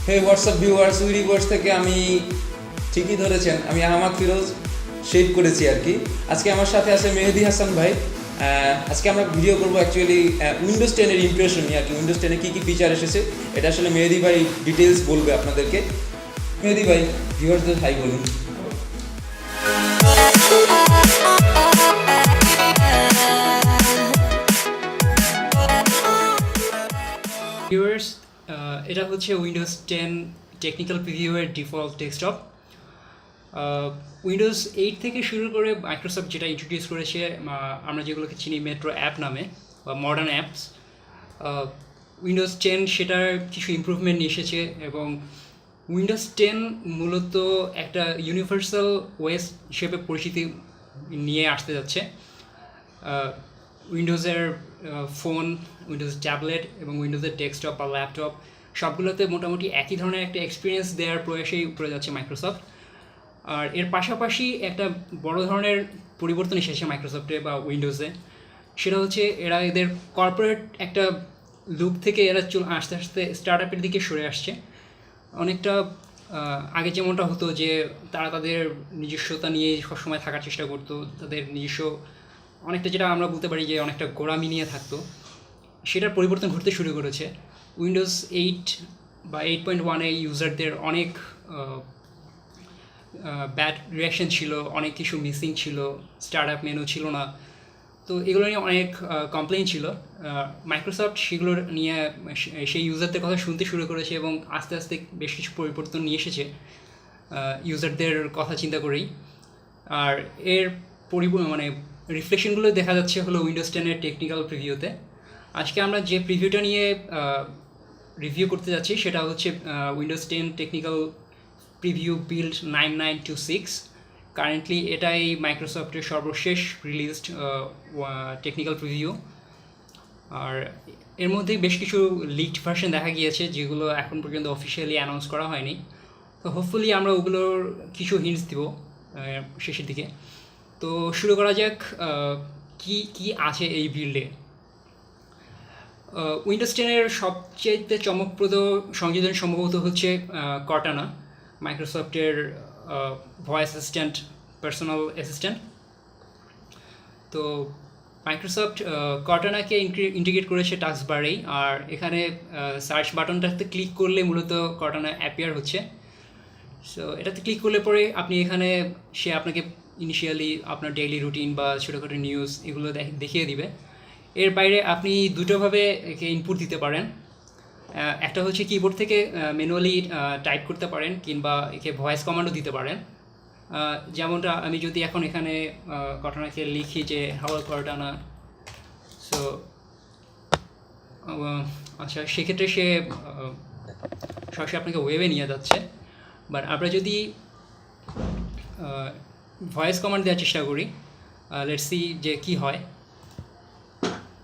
হে WhatsApp viewers, উইরিভার্স থেকে আমি ঠিকই ধরেছেন, আমি আহমাদ ফিরোজ শেড করেছি আর কি। আজকে আমার সাথে আছে মেহেদি হাসান ভাই। আজকে আমরা ভিডিও করবো অ্যাকচুয়ালি উইন্ডোজ 10-এর ইমপ্রেশন নিয়ে আর কি। উইন্ডোজ 10-এ কী কী ফিচার এসেছে এটা আসলে মেহেদি ভাই ডিটেলস বলবে আপনাদেরকে। মেহেদি ভাই ভিউয়ার্সদের হাই বলুন। ভিউয়ার্স, এটা হচ্ছে উইন্ডোজ 10 টেকনিক্যাল প্রিভিউয়ের ডিফল্ট ডেস্কটপ। উইন্ডোজ 8 থেকে শুরু করে মাইক্রোসফট যেটা ইন্ট্রোডিউস করেছে, আমরা যেগুলোকে চিনি মেট্রো অ্যাপ নামে বা মডার্ন অ্যাপস, উইন্ডোজ 10 সেটার কিছু ইমপ্রুভমেন্ট নিয়ে এসেছে এবং উইন্ডোজ 10 মূলত একটা ইউনিভার্সাল ওএস হিসেবে পরিচিতি নিয়ে আসতে যাচ্ছে। উইন্ডোজের ফোন, উইন্ডোজ ট্যাবলেট এবং উইন্ডোজের ডেস্কটপ বা ল্যাপটপ সবগুলোতে মোটামুটি একই ধরনের একটা এক্সপিরিয়েন্স দেওয়ার প্রয়াসেই করে যাচ্ছে মাইক্রোসফট। আর এর পাশাপাশি একটা বড় ধরনের পরিবর্তন এসেছে মাইক্রোসফটে বা উইন্ডোজে, সেটা হচ্ছে এরা এদের কর্পোরেট একটা লুক থেকে এরা আস্তে আস্তে স্টার্ট আপের দিকে সরে আসছে। অনেকটা আগে যেমনটা হতো যে তারা তাদের নিজস্বতা নিয়ে সবসময় থাকার চেষ্টা করতো, তাদের নিজস্ব অনেকটা যেটা আমরা বলতে পারি যে অনেকটা গোড়ামি নিয়ে থাকতো, সেটার পরিবর্তন ঘটতে শুরু করেছে। উইন্ডোজ 8 বা 8.1-এ ইউজারদের অনেক ব্যাড রিয়াকশন ছিল, অনেক কিছু মিসিং ছিল, স্টার্ট আপ মেনু ছিল না। তো এগুলো নিয়ে অনেক কমপ্লেইন ছিল। মাইক্রোসফট সেগুলোর নিয়ে সেই ইউজারদের কথা শুনতে শুরু করেছে এবং আস্তে আস্তে বেশ কিছু পরিবর্তন নিয়ে এসেছে ইউজারদের কথা চিন্তা করেই। আর এর মানে রিফ্লেকশনগুলো দেখা যাচ্ছে হলো উইন্ডোজ 10-এর টেকনিক্যাল প্রিভিউতে। আজকে আমরা যে প্রিভিউটা নিয়ে রিভিউ করতে যাচ্ছি সেটা হচ্ছে Windows 10 technical preview build 9926। Currently এটাই মাইক্রোসফটের সর্বশেষ রিলিজড টেকনিক্যাল প্রিভিউ। আর এর মধ্যে বেশ কিছু লিকড ভার্সন দেখা গিয়েছে যেগুলো এখন পর্যন্ত অফিসিয়ালি অ্যানাউন্স করা হয়নি। তো হোপফুলি আমরা ওগুলোর কিছু হিন্টস দিব শেষের দিকে। তো শুরু করা যাক, কি কি আছে এই বিল্ডে। উইন্ডোজ 10-এর সবচেয়ে চমকপ্রদ সংযোজন সম্ভবত হচ্ছে কর্টানা, মাইক্রোসফটের ভয়েস অ্যাসিস্ট্যান্ট, পার্সোনাল অ্যাসিস্ট্যান্ট। তো মাইক্রোসফট কর্টানাকে ইন্টিগ্রেট করেছে টাস্কবারেই, আর এখানে সার্চ বাটনটাতে ক্লিক করলে মূলত কর্টানা অ্যাপিয়ার হচ্ছে। সো এটাতে ক্লিক করলে পরে আপনি এখানে সে আপনাকে ইনিশিয়ালি আপনার ডেইলি রুটিন বা ছোটোখাটো নিউজ এগুলো দেখিয়ে দিবে। এর বাইরে আপনি দুটোভাবে একে ইনপুট দিতে পারেন। একটা হচ্ছে কিবোর্ড থেকে ম্যানুয়ালি টাইপ করতে পারেন, কিংবা একে ভয়েস কমান্ডও দিতে পারেন। যেমনটা আমি যদি এখন এখানে কর্টানাকে লিখি যে হ্যালো কর্টানা, সো আচ্ছা সেক্ষেত্রে সে সরাসরি আপনাকে ওয়েবে নিয়ে যাচ্ছে। বাট আমরা যদি ভয়েস কমান্ড দেওয়ার চেষ্টা করি, লেটস সি যে কি হয়।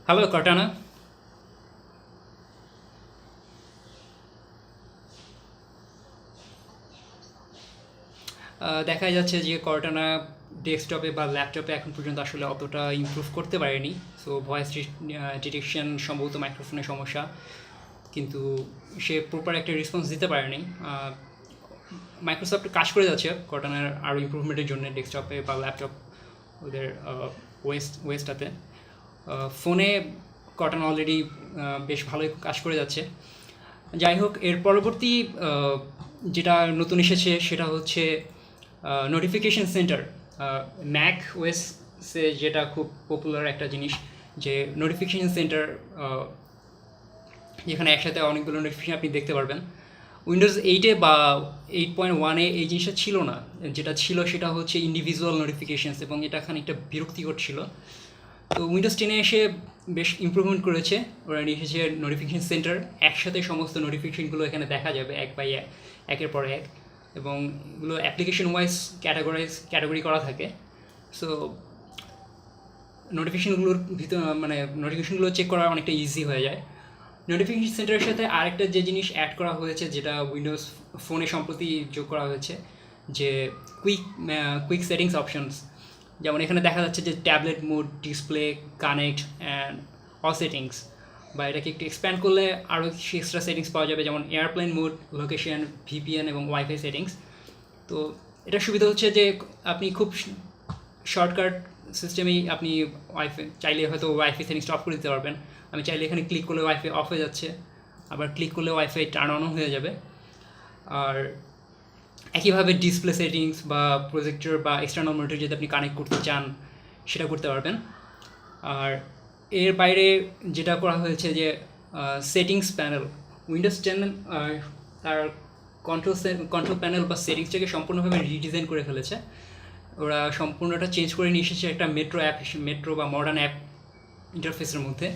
হ্যালো কর্টানা। দেখা যাচ্ছে যে কর্টানা ডেস্কটপে বা ল্যাপটপে এখন পর্যন্ত আসলে অতটা ইমপ্রুভ করতে পারেনি। সো ভয়েস ডিটেকশন সম্ভবত মাইক্রোফোনের সমস্যা, কিন্তু সে প্রপার একটা রেসপন্স দিতে পারেনি। মাইক্রোসফট কাজ করে যাচ্ছে কর্টানার আরও ইমপ্রুভমেন্টের জন্য ডেস্কটপে বা ল্যাপটপ ওদের ওয়েস্টটাতে। ফোনে কর্টানা অলরেডি বেশ ভালোই কাজ করে যাচ্ছে। যাই হোক, এর পরবর্তী যেটা নতুন এসেছে সেটা হচ্ছে নোটিফিকেশন সেন্টার। ম্যাক ওএসে যেটা খুব পপুলার একটা জিনিস, যে নোটিফিকেশন সেন্টার, যেখানে একসাথে অনেকগুলো নোটিফিকেশন আপনি দেখতে পারবেন। উইন্ডোজ 8-এ বা 8.1-এ এই জিনিসটা ছিল না। যেটা ছিল সেটা হচ্ছে ইন্ডিভিজুয়াল নোটিফিকেশানস, এবং এটা খানিকটা বিরক্তিকর ছিল। তো উইন্ডোজ 10-এ এসে বেশ ইমপ্রুভমেন্ট করেছে। ওরা নিয়ে এসেছে নোটিফিকেশন সেন্টার, একসাথে সমস্ত নোটিফিকেশনগুলো এখানে দেখা যাবে এক বাই এক, একের পর এক, এবং এগুলো অ্যাপ্লিকেশন ওয়াইজ ক্যাটাগরি করা থাকে। সো নোটিফিকেশনগুলোর ভিতর মানে নোটিফিকেশনগুলো চেক করা অনেকটা ইজি হয়ে যায়। নোটিফিকেশন সেন্টারের সাথে আরেকটা যে জিনিস অ্যাড করা হয়েছে, যেটা উইন্ডোজ ফোনে সম্প্রতি যোগ করা হয়েছে, যে কুইক সেটিংস অপশনস। যেমন এখানে দেখা যাচ্ছে যে tablet mode, display, connect and all settings. বা এটাকে একটু এক্সপ্যান্ড করলে আরও কিছু এক্সট্রা সেটিংস পাওয়া যাবে, যেমন এয়ারপ্লেন মোড, লোকেশন, ভিপিএন এবং ওয়াইফাই সেটিংস। তো এটা সুবিধা হচ্ছে যে আপনি খুব শর্টকাট সিস্টেমেই আপনি ওয়াইফাই চাইলে হয়তো ওয়াইফাই সেটিংসটা অফ করে দিতে পারবেন। আমি চাইলে এখানে ক্লিক করলে ওয়াইফাই অফ হয়ে যাচ্ছে, আবার ক্লিক করলে ওয়াইফাই টার্ন অনও হয়ে যাবে। আর একইভাবে ডিসপ্লে সেটিংস বা প্রজেক্টর বা এক্সটার্নাল মনিটর যদি আপনি কানেক্ট করতে চান সেটা করতে পারবেন। আর এর বাইরে যেটা করা হয়েছে যে সেটিংস প্যানেল, উইন্ডোজ 10 তার কন্ট্রোল প্যানেল বা সেটিংসটাকে সম্পূর্ণভাবে রিডিজাইন করে ফেলেছে। ওরা সম্পূর্ণটা চেঞ্জ করে নিয়ে এসেছে একটা মেট্রো বা মডার্ন অ্যাপ ইন্টারফেসের মধ্যে।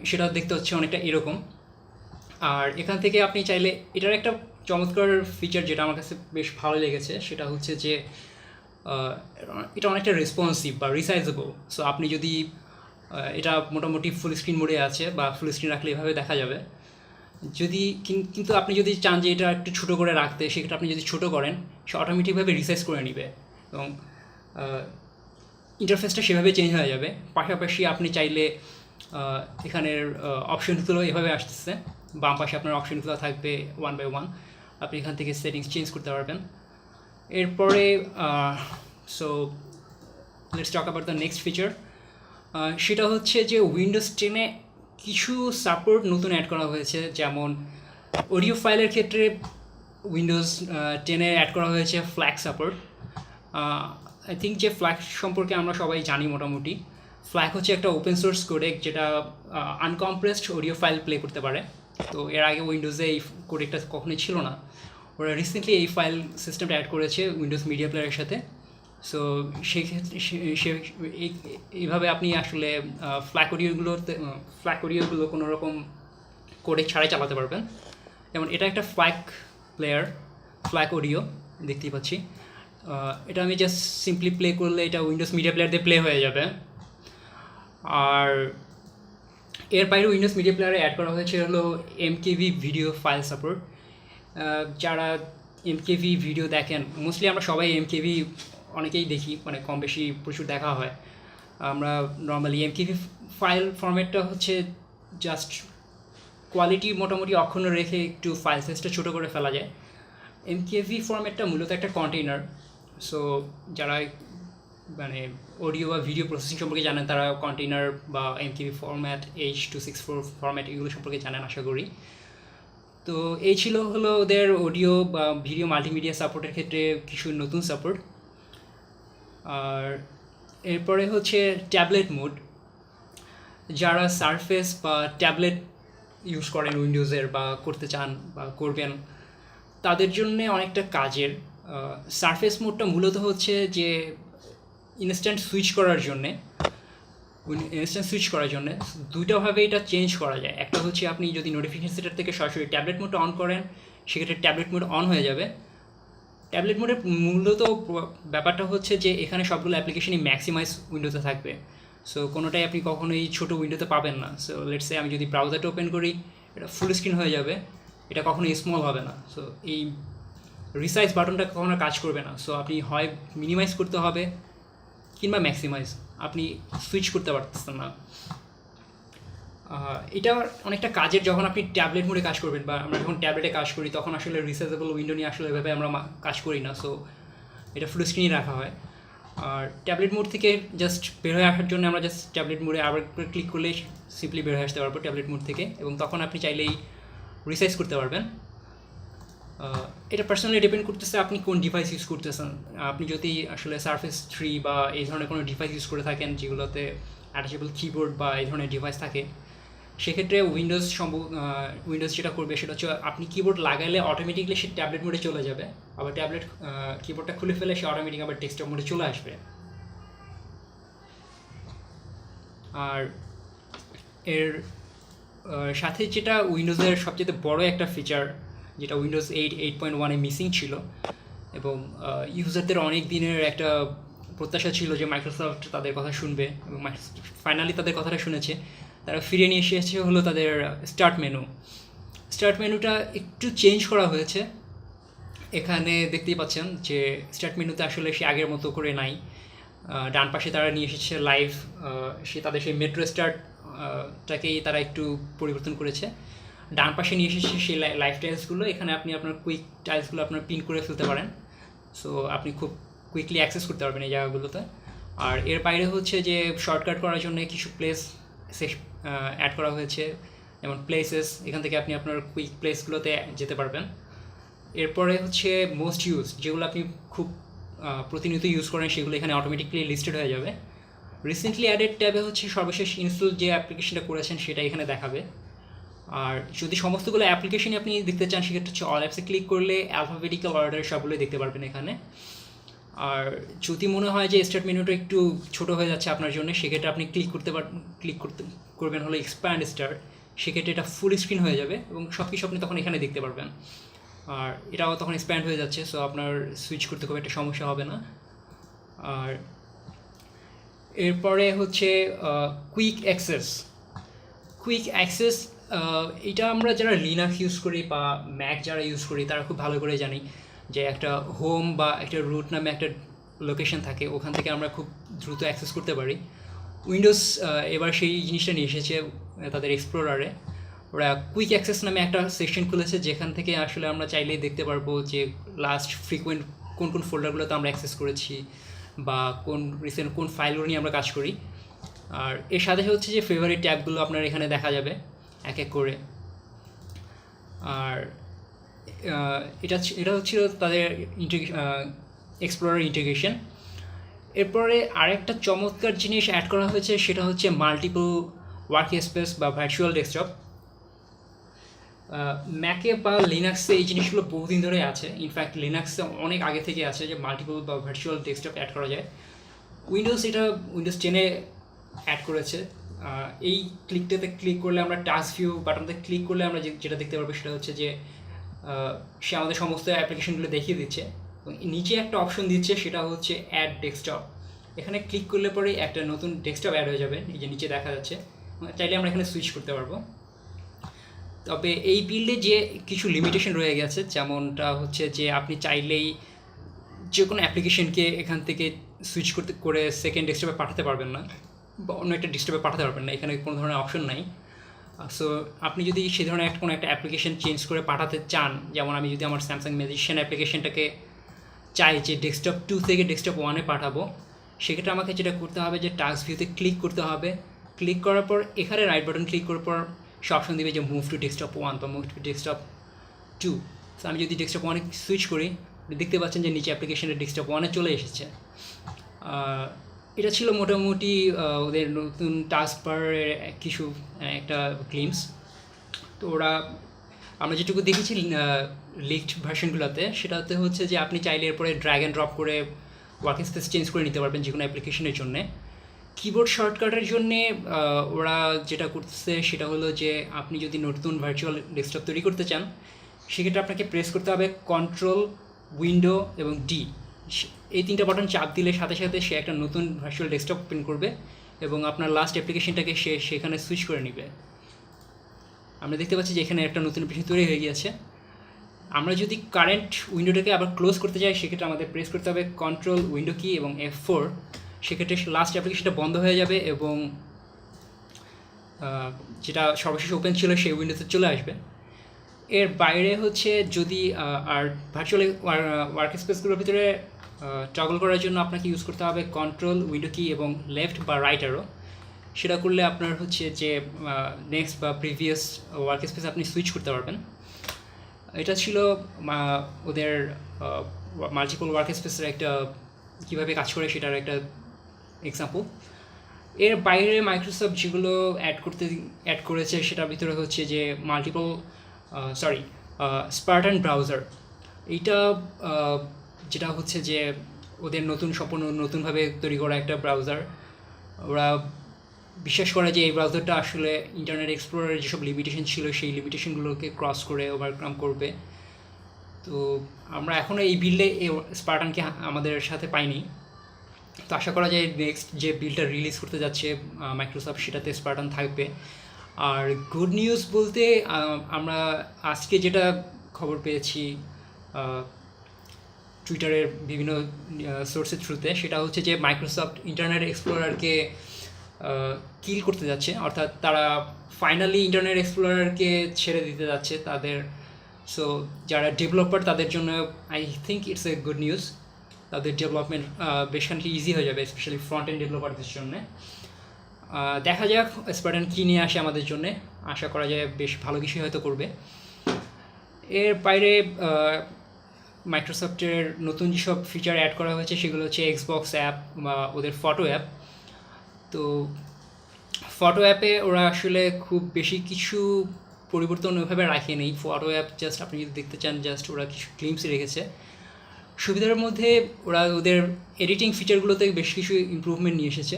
সেটা দেখতে হচ্ছে অনেকটা এরকম। আর এখান থেকে আপনি চাইলে, এটার একটা চমৎকার ফিচার যেটা আমার কাছে বেশ ভালো লেগেছে সেটা হচ্ছে যে এটা অনেকটা রেসপন্সিভ বা রিসাইজেবল। সো আপনি যদি এটা মোটামুটি ফুল স্ক্রিন মোডে আছে বা ফুল স্ক্রিন রাখলে এভাবে দেখা যাবে। যদি কিন্তু আপনি যদি চান যে এটা একটু ছোটো করে রাখতে, সেক্ষেত্রে আপনি যদি ছোটো করেন সে অটোমেটিকভাবে রিসাইজ করে নেবে এবং ইন্টারফেসটা সেভাবে চেঞ্জ হয়ে যাবে। পাশাপাশি আপনি চাইলে এখানের অপশনগুলো এভাবে আসতেছে, বাম পাশে আপনার অপশনগুলো থাকবে 1 by 1, আপনি এখান থেকে সেটিংস চেঞ্জ করতে পারবেন। এরপরে so let's talk about the next feature. সেটা হচ্ছে যে উইন্ডোজ 10-এ কিছু সাপোর্ট নতুন অ্যাড করা হয়েছে, যেমন অডিও ফাইলের ক্ষেত্রে উইন্ডোজ 10-এ অ্যাড করা হয়েছে ফ্ল্যাগ সাপোর্ট। আই থিঙ্ক যে ফ্ল্যাগ সম্পর্কে আমরা সবাই জানি মোটামুটি। ফ্ল্যাগ হচ্ছে একটা ওপেন সোর্স কোডেক যেটা আনকম্প্রেসড অডিও ফাইল প্লে করতে পারে। তো এর আগে উইন্ডোজে এই কোডেকটা কখনোই ছিল না। ওরা রিসেন্টলি এই ফাইল সিস্টেমটা অ্যাড করেছে উইন্ডোজ মিডিয়া প্লেয়ারের সাথে। সো সেক্ষেত্রে এইভাবে আপনি আসলে ফ্ল্যাগ অডিওগুলো কোনো রকম কোডেক ছাড়াই চালাতে পারবেন। যেমন এটা একটা ফ্ল্যাগ অডিও দেখতেই পাচ্ছি। এটা আমি জাস্ট সিম্পলি প্লে করলে এটা উইন্ডোজ মিডিয়া প্লেয়ার দিয়ে প্লে হয়ে যাবে। আর এর বাইরে উইন্ডোজ মিডিয়া প্লেয়ারে অ্যাড করা হয়েছে হলো এমকেভি ভিডিও ফাইল সাপোর্ট। যারা এমকেভি ভিডিও দেখেন, মোস্টলি আমরা সবাই এমকেভি অনেকেই দেখি, মানে কম বেশি প্রচুর দেখা হয়। আমরা নর্মালি এমকেভি ফাইল ফরম্যাটটা হচ্ছে জাস্ট কোয়ালিটি মোটামুটি অক্ষুণ্ণ রেখে একটু ফাইল সাইজটা ছোটো করে ফেলা যায়। এমকেভি ফরম্যাটটা মূলত একটা কন্টেইনার। সো যারা মানে অডিও বা ভিডিও প্রসেসিং সম্পর্কে জানেন তারা কন্টেইনার বা এমকেভি ফরম্যাট, H.264 ফরম্যাট এগুলো সম্পর্কে জানেন আশা করি। তো এই ছিল হলো ওদের অডিও বা ভিডিও মাল্টিমিডিয়া সাপোর্টের ক্ষেত্রে কিছু নতুন সাপোর্ট। আর এরপরে হচ্ছে ট্যাবলেট মোড। যারা সারফেস বা ট্যাবলেট ইউজ করেন উইন্ডোজের বা করতে চান বা করবেন, তাদের জন্য অনেকটা কাজের। সারফেস মোডটা মূলত হচ্ছে যে ইনস্ট্যান্ট সুইচ করার জন্যে দুইটাভাবে এটা চেঞ্জ করা যায়। একটা হচ্ছে আপনি যদি নোটিফিকেশন সেটার থেকে সরাসরি ট্যাবলেট মোডটা অন করেন, সেক্ষেত্রে ট্যাবলেট মোড অন হয়ে যাবে। ট্যাবলেট মোডের মূলত ব্যাপারটা হচ্ছে যে এখানে সবগুলো অ্যাপ্লিকেশনই ম্যাক্সিমাইজ উইন্ডোতে থাকবে। সো কোনোটাই আপনি কখনোই ছোটো উইন্ডোতে পাবেন না। সো লেটস সে আমি যদি ব্রাউজারটা ওপেন করি, এটা ফুল স্ক্রিন হয়ে যাবে, এটা কখনো স্মল হবে না। সো এই রিসাইজ বাটনটা কখনো কাজ করবে না। সো আপনি হয় মিনিমাইজ করতে হবে কিংবা ম্যাক্সিমাইজ, আপনি সুইচ করতে পারতেছেন না। এটা অনেকটা কাজের যখন আপনি ট্যাবলেট মোডে কাজ করবেন, বা আমরা যখন ট্যাবলেটে কাজ করি তখন আসলে রিসাইজেবল উইন্ডো নিয়ে আসলে এভাবে আমরা কাজ করি না। সো এটা ফুল স্ক্রিনই রাখা হয়। আর ট্যাবলেট মোড থেকে জাস্ট বের হয়ে আসার জন্য আমরা জাস্ট ট্যাবলেট মোডে আবার ক্লিক করলে সিম্পলি বের হয়ে আসতে পারবো ট্যাবলেট মোড থেকে, এবং তখন আপনি চাইলেই রিসাইজ করতে পারবেন। এটা পার্সোনালি ডিপেন্ড করতেছে আপনি কোন ডিভাইস ইউজ করতেছেন। আপনি যদি আসলে সারফেস 3 বা এই ধরনের কোনো ডিভাইস ইউজ করে থাকেন যেগুলোতে অ্যাটাচেবল কিবোর্ড বা এই ধরনের ডিভাইস থাকে, সেক্ষেত্রে উইন্ডোজ যেটা করবে সেটা হচ্ছে আপনি কিবোর্ড লাগাইলে অটোমেটিকলি সে ট্যাবলেট মোডে চলে যাবে, আবার কিবোর্ডটা খুলে ফেলে সে অটোমেটিক আবার ডেস্কটপ মোডে চলে আসবে। আর এর সাথে যেটা উইন্ডোজের সবচেয়ে বড় একটা ফিচার, যেটা উইন্ডোজ 8.1-এ মিসিং ছিল এবং ইউজারদের অনেক দিনের একটা প্রত্যাশা ছিল যে মাইক্রোসফট তাদের কথা শুনবে, এবং ফাইনালি তাদের কথাটা শুনেছে। তারা ফিরে নিয়ে এসেছে হলো তাদের স্টার্ট মেনুটা একটু চেঞ্জ করা হয়েছে। এখানে দেখতেই পাচ্ছেন যে স্টার্ট মেনুতে আসলে সে আগের মতো করে নাই। ডান পাশে তারা নিয়ে এসেছে লাইভ, তাদের সেই মেট্রো স্টার্ট টাকেই তারা একটু পরিবর্তন করেছে। ডান পাশে নিয়ে এসেছে সেই লাইফ টাইলসগুলো। এখানে আপনি আপনার কুইক টাইলসগুলো আপনার পিন করে ফেলতে পারেন, সো আপনি খুব কুইকলি অ্যাক্সেস করতে পারবেন এই জায়গাগুলোতে। আর এর বাইরে হচ্ছে যে শর্টকাট করার জন্য কিছু প্লেস অ্যাড করা হয়েছে, যেমন প্লেসেস, এখান থেকে আপনি আপনার কুইক প্লেসগুলোতে যেতে পারবেন। এরপরে হচ্ছে মোস্ট ইউজ, যেগুলো আপনি খুব প্রতিনিয়ত ইউজ করেন সেগুলো এখানে অটোমেটিকলি লিস্টেড হয়ে যাবে। রিসেন্টলি অ্যাডেড ট্যাবে হচ্ছে সর্বশেষ ইনস্টল যে অ্যাপ্লিকেশনটা করেছেন সেটা এখানে দেখাবে। আর যদি সমস্তগুলো অ্যাপ্লিকেশনই আপনি দেখতে চান সেক্ষেত্রে হচ্ছে অল অ্যাপসে ক্লিক করলে অ্যালফাবেটিক্যাল অর্ডারে সবগুলোই দেখতে পারবেন এখানে। আর যদি মনে হয় যে স্টার্ট মেনুটা একটু ছোটো হয়ে যাচ্ছে আপনার জন্য, সেক্ষেত্রে আপনি ক্লিক করবেন হলো এক্সপ্যান্ড স্টার্ট, সেক্ষেত্রে এটা ফুল স্ক্রিন হয়ে যাবে এবং সব কিছু আপনি তখন এখানে দেখতে পারবেন। আর এটাও তখন এক্সপ্যান্ড হয়ে যাচ্ছে, সো আপনার সুইচ করতে খুব একটা সমস্যা হবে না। আর এরপরে হচ্ছে কুইক অ্যাক্সেস। এটা আমরা যারা লিনাক্স ইউজ করি বা ম্যাক যারা ইউজ করি তারা খুব ভালো করে জানি যে একটা হোম বা একটা রুট নামে একটা লোকেশন থাকে, ওখান থেকে আমরা খুব দ্রুত অ্যাক্সেস করতে পারি। উইন্ডোজ এবার সেই জিনিসটা নিয়ে এসেছে তাদের এক্সপ্লোরারে। ওরা কুইক অ্যাক্সেস নামে একটা সেকশন খুলেছে, যেখান থেকে আসলে আমরা চাইলেই দেখতে পারবো যে লাস্ট ফ্রিকুয়েন্ট কোন কোন ফোল্ডারগুলোতে আমরা অ্যাক্সেস করেছি বা রিসেন্ট কোন ফাইলগুলো নিয়ে আমরা কাজ করি। আর এর সাথে হচ্ছে যে ফেভারিট ট্যাবগুলো আপনার এখানে দেখা যাবে এক এক করে। আর এটা হচ্ছিল তাদের এক্সপ্লোরার ইন্টিগ্রেশন। এরপরে আরেকটা চমৎকার জিনিস অ্যাড করা হয়েছে, সেটা হচ্ছে মাল্টিপল ওয়ার্ক স্পেস বা ভার্চুয়াল ডেস্কটপ। ম্যাকে বা লিনাক্সে এই জিনিসগুলো বহুদিন ধরে আছে, ইনফ্যাক্ট লিনাক্সে অনেক আগে থেকে আছে যে মাল্টিপল বা ভার্চুয়াল ডেস্কটপ অ্যাড করা যায়। উইন্ডোজ 10-এ অ্যাড করেছে। এই ক্লিকটাতে ক্লিক করলে আমরা টাস্ক ভিউ বাটনতে ক্লিক করলে আমরা যেটা দেখতে পারবো সেটা হচ্ছে যে সে আমাদের সমস্ত অ্যাপ্লিকেশনগুলো দেখিয়ে দিচ্ছে। নিচে একটা অপশন দিচ্ছে, সেটা হচ্ছে অ্যাড ডেস্কটপ। এখানে ক্লিক করলে পরে একটা নতুন ডেস্কটপ অ্যাড হয়ে যাবে, এই যে নিচে দেখা যাচ্ছে। চাইলে আমরা এখানে সুইচ করতে পারবো। তবে এই বিল্ডে যে কিছু লিমিটেশন রয়ে গেছে, যেমনটা হচ্ছে যে আপনি চাইলেই যে কোনো অ্যাপ্লিকেশনকে এখান থেকে সুইচ করে সেকেন্ড ডেস্কটপে পাঠাতে পারবেন না বা অন্য একটা ডেস্কটপে পাঠাতে পারবেন না, এখানে কোনো ধরনের অপশন নাই। সো আপনি যদি সেই ধরনের কোনো একটা অ্যাপ্লিকেশন চেঞ্জ করে পাঠাতে চান, যেমন আমি যদি আমার স্যামসাং ম্যাজিশিয়ান অ্যাপ্লিকেশনটাকে চাই যে ডেস্কটপ 2 থেকে ডেস্কটপ 1-এ পাঠাবো, সেক্ষেত্রে আমাকে যেটা করতে হবে যে টাস্ক ভিউতে ক্লিক করতে হবে। ক্লিক করার পর এখানে রাইট বাটন ক্লিক করার পর সে অপশন দেবে যে মুভ টু ডেস্কটপ 1 বা মুভ টু ডেস্কটপ 2। সো আমি যদি ডেস্কটপ 1-এ সুইচ করি, দেখতে পাচ্ছেন যে নিচে অ্যাপ্লিকেশনের ডেস্কটপ 1-এ চলে এসেছে। এটা ছিল মোটামুটি ওদের নতুন টাস্ক বারের কিছু একটা গ্লিমস। তো আমরা যেটুকু দেখেছি লিকড ভার্সনগুলোতে, সেটাতে হচ্ছে যে আপনি চাইলে এরপরে ড্র্যাগ অ্যান্ড ড্রপ করে ওয়ার্ক স্পেস চেঞ্জ করে নিতে পারবেন যে কোনো অ্যাপ্লিকেশনের জন্যে। কিবোর্ড শর্টকাটের জন্যে ওরা যেটা করতেছে সেটা হলো যে আপনি যদি নতুন ভার্চুয়াল ডেস্কটপ তৈরি করতে চান, সেক্ষেত্রে আপনাকে প্রেস করতে হবে কন্ট্রোল, উইন্ডো এবং ডি। এই 3টা বাটন চাপ দিলে সাথে সাথে সে একটা নতুন ভার্চুয়াল ডেস্কটপ ওপেন করবে এবং আপনার লাস্ট অ্যাপ্লিকেশনটাকে সে সেখানে সুইচ করে নেবে। আমরা দেখতে পাচ্ছি যে এখানে একটা নতুন অ্যাপ্লিকেশন তৈরি হয়ে গিয়েছে। আমরা যদি কারেন্ট উইন্ডোটাকে আবার ক্লোজ করতে চাই, সেক্ষেত্রে আমাদের প্রেস করতে হবে কন্ট্রোল, উইন্ডো কি এবং F4। সেক্ষেত্রে লাস্ট অ্যাপ্লিকেশনটা বন্ধ হয়ে যাবে এবং যেটা সর্বশেষ ওপেন ছিল সেই উইন্ডোতে চলে আসবে। এর বাইরে হচ্ছে যদি আর ভার্চুয়াল ওয়ার্ক স্পেসগুলোর ভিতরে টগল করার জন্য আপনাকে ইউজ করতে হবে কন্ট্রোল, উইন্ডো কি এবং লেফট বা রাইট অ্যারো। সেটা করলে আপনার হচ্ছে যে নেক্সট বা প্রিভিয়াস ওয়ার্ক স্পেস আপনি সুইচ করতে পারবেন। এটা ছিল ওদের মাল্টিপল ওয়ার্ক স্পেসের একটা কীভাবে কাজ করে সেটার একটা এক্সাম্পল। এর বাইরে মাইক্রোসফট যেগুলো অ্যাড করেছে সেটার ভিতরে হচ্ছে যে স্পার্টান ব্রাউজার। এইটা যেটা হচ্ছে যে ওদের সম্পূর্ণ নতুনভাবে তৈরি করা একটা ব্রাউজার। ওরা বিশ্বাস করে যে এই ব্রাউজারটা আসলে ইন্টারনেট এক্সপ্লোরারের যেসব লিমিটেশন ছিল সেই লিমিটেশনগুলোকে ক্রস করে ওভারকাম করবে। তো আমরা এখনও এই বিল্ডে এই স্পার্টানকে আমাদের সাথে পাইনি, তো আশা করা যায় নেক্সট যে বিল্ডটা রিলিজ করতে যাচ্ছে মাইক্রোসফট, সেটাতে স্পার্টান থাকবে। আর গুড নিউজ বলতে আমরা আজকে যেটা খবর পেয়েছি টুইটারের বিভিন্ন সোর্সের থ্রুতে, সেটা হচ্ছে যে মাইক্রোসফট ইন্টারনেট এক্সপ্লোরারকে কিল করতে যাচ্ছে, অর্থাৎ তারা ফাইনালি ইন্টারনেট এক্সপ্লোরারকে ছেড়ে দিতে যাচ্ছে তাদের। সো যারা ডেভেলপার তাদের জন্য I think it's a good news. তাদের ডেভেলপমেন্ট বেশ খানিক ইজি হয়ে যাবে, স্পেশালি ফ্রন্ট এন্ড ডেভেলপারদের জন্য। দেখা যাক স্পার্টান কী নিয়ে আসে আমাদের জন্য। আশা করা যায় বেশ ভালো কিছুই হয়তো করবে। এর বাইরে মাইক্রোসফটের নতুন যেসব ফিচার অ্যাড করা হয়েছে সেগুলো হচ্ছে এক্সবক্স অ্যাপ বা ওদের ফটো অ্যাপ। তো ফটো অ্যাপে ওরা আসলে খুব বেশি কিছু পরিবর্তন ওইভাবে রাখেনি। ফটো অ্যাপ জাস্ট আপনি যদি দেখতে চান, জাস্ট ওরা কিছু ক্লিপস রেখেছে। সুবিধার মধ্যে ওরা ওদের এডিটিং ফিচারগুলোতে বেশ কিছু ইমপ্রুভমেন্ট নিয়ে এসেছে।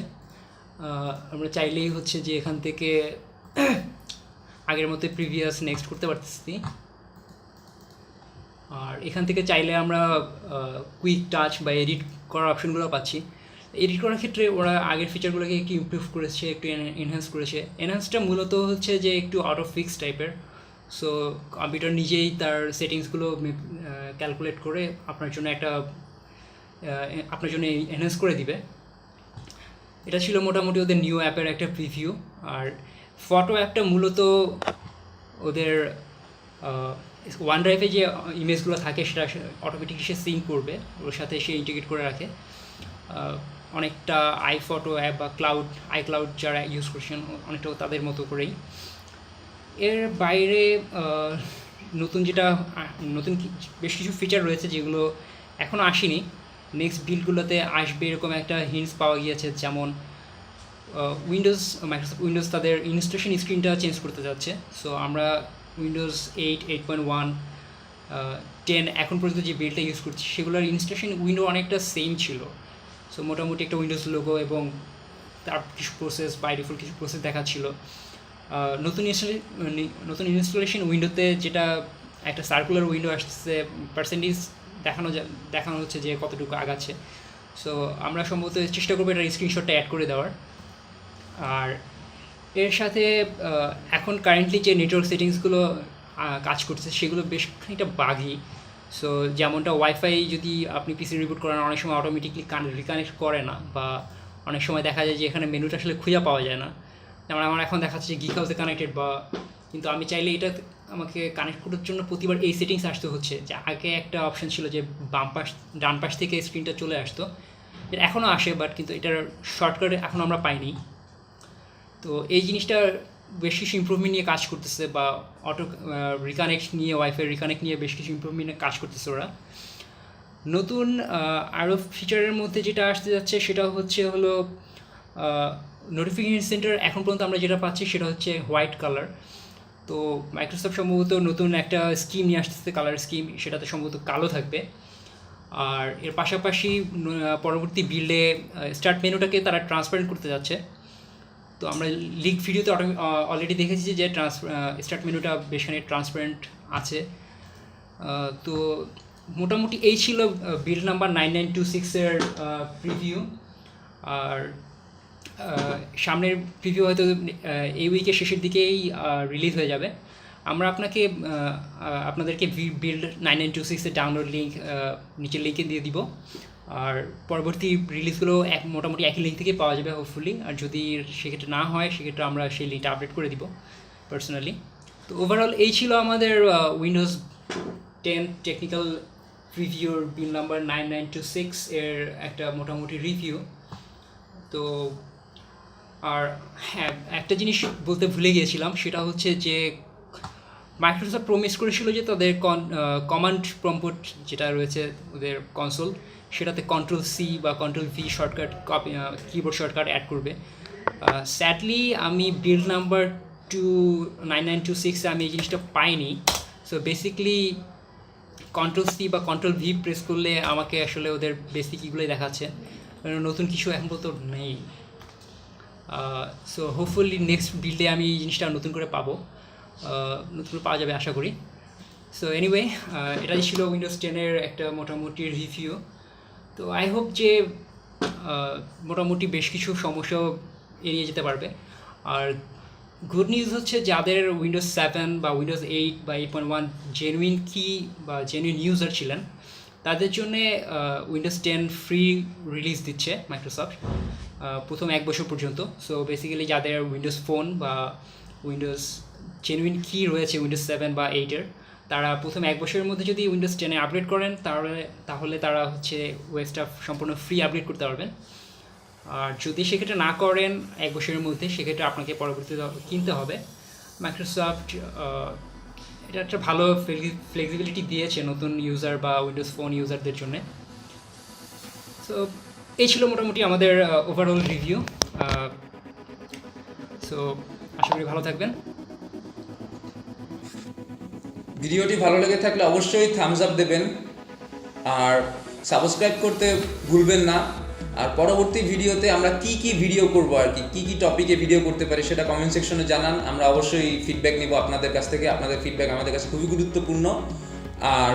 আমরা চাইলেই হচ্ছে যে এখান থেকে আগের মতো প্রিভিয়াস নেক্সট করতে পারতেছি, আর এখান থেকে চাইলে আমরা কুইক টাচ বা এডিট করার অপশনগুলো পাচ্ছি। এডিট করার ক্ষেত্রে ওরা আগের ফিচারগুলোকে একটু ইমপ্রুভ করেছে, একটু এনহ্যান্স করেছে। এনহ্যান্সটা মূলত হচ্ছে যে একটু আউট অফ ফিক্স টাইপের। সো কম্পিউটার নিজেই তার সেটিংসগুলো ক্যালকুলেট করে আপনার জন্য এনহ্যান্স করে দিবে। এটা ছিল মোটামুটি ওদের নিউ অ্যাপের একটা প্রিভিউ। আর ফটো অ্যাপটা মূলত ওদের ওয়ান ড্রাইভে যে ইমেজগুলো থাকে সেটা অটোমেটিকলি সে সিঙ্ক করবে, ওর সাথে সে ইন্টিগ্রেট করে রাখে। অনেকটা আইফটো অ্যাপ বা আইক্লাউড যারা ইউজ করছেন অনেকটা তাদের মতো করেই। এর বাইরে নতুন বেশ কিছু ফিচার রয়েছে যেগুলো এখনও আসেনি, নেক্সট বিল্ডগুলোতে আসবে এরকম একটা হিন্টস পাওয়া গিয়েছে। যেমন মাইক্রোসফট উইন্ডোজ তাদের ইনস্টলেশন স্ক্রিনটা চেঞ্জ করতে যাচ্ছে। সো আমরা উইন্ডোজ 8, 8.1, 10 এখন পর্যন্ত যে বিল্ডটা ইউজ করছি সেগুলোর ইনস্টলেশন উইন্ডো অনেকটা সেম ছিল। সো মোটামুটি একটা উইন্ডোজ লোগো এবং তার কিছু প্রসেস, বাই ডিফল্ট কিছু প্রসেস দেখাচ্ছিল। নতুন ইনস্টলেশন উইন্ডোতে যেটা একটা সার্কুলার উইন্ডো আসছে, পার্সেন্টেজ দেখানো হচ্ছে যে কতটুকু আগাচ্ছে। সো আমরা সম্ভবত চেষ্টা করবো এটার স্ক্রিনশটটা অ্যাড করে দেওয়ার। আর এর সাথে এখন কারেন্টলি যে নেটওয়ার্ক সেটিংসগুলো কাজ করছে সেগুলো বেশ খানিকটা বাগি। সো যেমনটা ওয়াইফাই যদি আপনি পিসি রিবুট করেন অনেক সময় অটোমেটিকলি রিকানেক্ট করে না, বা অনেক সময় দেখা যায় যে এখানে মেনুটা আসলে খুঁজে পাওয়া যায় না। যেমন আমার এখন দেখাচ্ছে যে গিক হাউসে কানেক্টেড, কিন্তু আমি চাইলে এটা আমাকে কানেক্ট করার জন্য প্রতিবার এই সেটিংস আসতে হচ্ছে। যে আগে একটা অপশন ছিল যে ডান পাশ থেকে স্ক্রিনটা চলে আসতো, এটা এখনও আসে, বাট কিন্তু এটার শর্টকাট এখন আমরা পাইনি। তো এই জিনিসটা বেশ কিছু ইমপ্রুভমেন্ট নিয়ে কাজ করতেছে, বা অটো রিকানেক্ট নিয়ে, ওয়াইফাই রিকানেক্ট নিয়ে বেশ কিছু ইমপ্রুভমেন্ট নিয়ে কাজ করতেছে ওরা। নতুন আরও ফিচারের মধ্যে যেটা আসতে যাচ্ছে সেটা হলো নোটিফিকেশন সেন্টার। এখন পর্যন্ত আমরা যেটা পাচ্ছি সেটা হচ্ছে হোয়াইট কালার। তো মাইক্রোসফট সম্ভবত নতুন একটা স্কিম নিয়ে আসতেছে, কালার স্কিম, সেটাতে সম্ভবত কালো থাকবে। আর এর পাশাপাশি পরবর্তী বিল্ডে স্টার্ট মেনুটাকে তারা ট্রান্সপারেন্ট করতে যাচ্ছে। তো আমরা লিক ভিডিওতে অলরেডি দেখেছি যে স্টার্ট মেনুটা বেশ খানিক ট্রান্সপারেন্ট আছে। তো মোটামুটি এই ছিল বিল্ড নাম্বার 9926-এর প্রিভিউ। আর সামনের প্রিভিউ হয়তো এই উইকের শেষের দিকেই রিলিজ হয়ে যাবে। আমরা আপনাদেরকে বিল্ড 9926-এর ডাউনলোড লিঙ্ক নিচের লিঙ্কে দিয়ে দিব। আর পরবর্তী রিলিজগুলো মোটামুটি একই লিঙ্ক থেকে পাওয়া যাবে হোপফুলি। আর যদি সেক্ষেত্রে না হয় সেক্ষেত্রে আমরা সেই লিঙ্কটা আপডেট করে দিব পার্সোনালি। তো ওভারঅল এই ছিল আমাদের উইন্ডোজ 10 টেকনিক্যাল প্রিভিউর বিল নাম্বার 9926 এর একটা মোটামুটি রিভিউ। তো আর হ্যাঁ, একটা জিনিস বলতে ভুলে গিয়েছিলাম, সেটা হচ্ছে যে মাইক্রোসফট প্রমিস করেছিল যে তাদের কমান্ড প্রম্পট যেটা রয়েছে ওদের কনসোল, সেটাতে Ctrl+C বা Ctrl+V shortcut keyboard shortcut add করবে। স্যাডলি আমি বিল্ড নাম্বার 9926 আমি এই জিনিসটা পাইনি। সো বেসিকলি Ctrl+C বা Ctrl+V প্রেস করলে আমাকে আসলে ওদের বেসিক এগুলোই দেখাচ্ছে, নতুন কিছু এখন পর্যন্ত নেই। সো হোপফুলি নেক্সট বিল্ডে আমি এই জিনিসটা নতুন করে পাওয়া যাবে আশা করি। সো এনিওয়ে, এটাই ছিল উইন্ডোজ 10-এর একটা মোটামুটি রিভিউ। তো আই হোপ যে মোটামুটি বেশ কিছু সমস্যাও এড়িয়ে যেতে পারবে। আর গুড নিউজ হচ্ছে যাদের উইন্ডোজ 7 বা উইন্ডোজ 8 বা 8.1 জেনুইন কি বা জেনুইন ইউজার ছিলেন তাদের জন্যে উইন্ডোজ 10 ফ্রি রিলিজ দিচ্ছে মাইক্রোসফট। প্রথম 1 বছর পর্যন্ত। সো বেসিক্যালি যাদের উইন্ডোজ ফোন বা উইন্ডোজ জেনুইন কি রয়েছে উইন্ডোজ 7 বা 8-এর, তারা প্রথম 1 বছরের মধ্যে যদি উইন্ডোজ 10-এ আপগ্রেড করেন তাহলে তারা হচ্ছে ওয়েসটা সম্পূর্ণ ফ্রি আপগ্রেড করতে পারবেন। আর যদি সেক্ষেত্রে না করেন 1 বছরের মধ্যে, সেক্ষেত্রে আপনাকে পরবর্তীতে কিনতে হবে। মাইক্রোসফট এটা একটা ভালো ফ্লেক্সিবিলিটি দিয়েছে নতুন ইউজার বা উইন্ডোজ ফোন ইউজারদের জন্য। সো এই ছিল মোটামুটি আমাদের ওভারঅল রিভিউ। সো আশা করি ভালো থাকবেন। ভিডিওটি ভালো লেগে থাকলে অবশ্যই থামস আপ দেবেন আর সাবস্ক্রাইব করতে ভুলবেন না। আর পরবর্তী ভিডিওতে আমরা কি ভিডিও করব আর কি টপিকে ভিডিও করতে পারি সেটা কমেন্ট সেকশনে জানান। আমরা অবশ্যই ফিডব্যাক নিব আপনাদের কাছ থেকে। আপনাদের ফিডব্যাক আমাদের কাছে খুবই গুরুত্বপূর্ণ। আর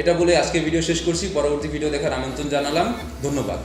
এটা বলে আজকে ভিডিও শেষ করছি। পরবর্তী ভিডিও দেখার আমন্ত্রণ জানালাম। ধন্যবাদ।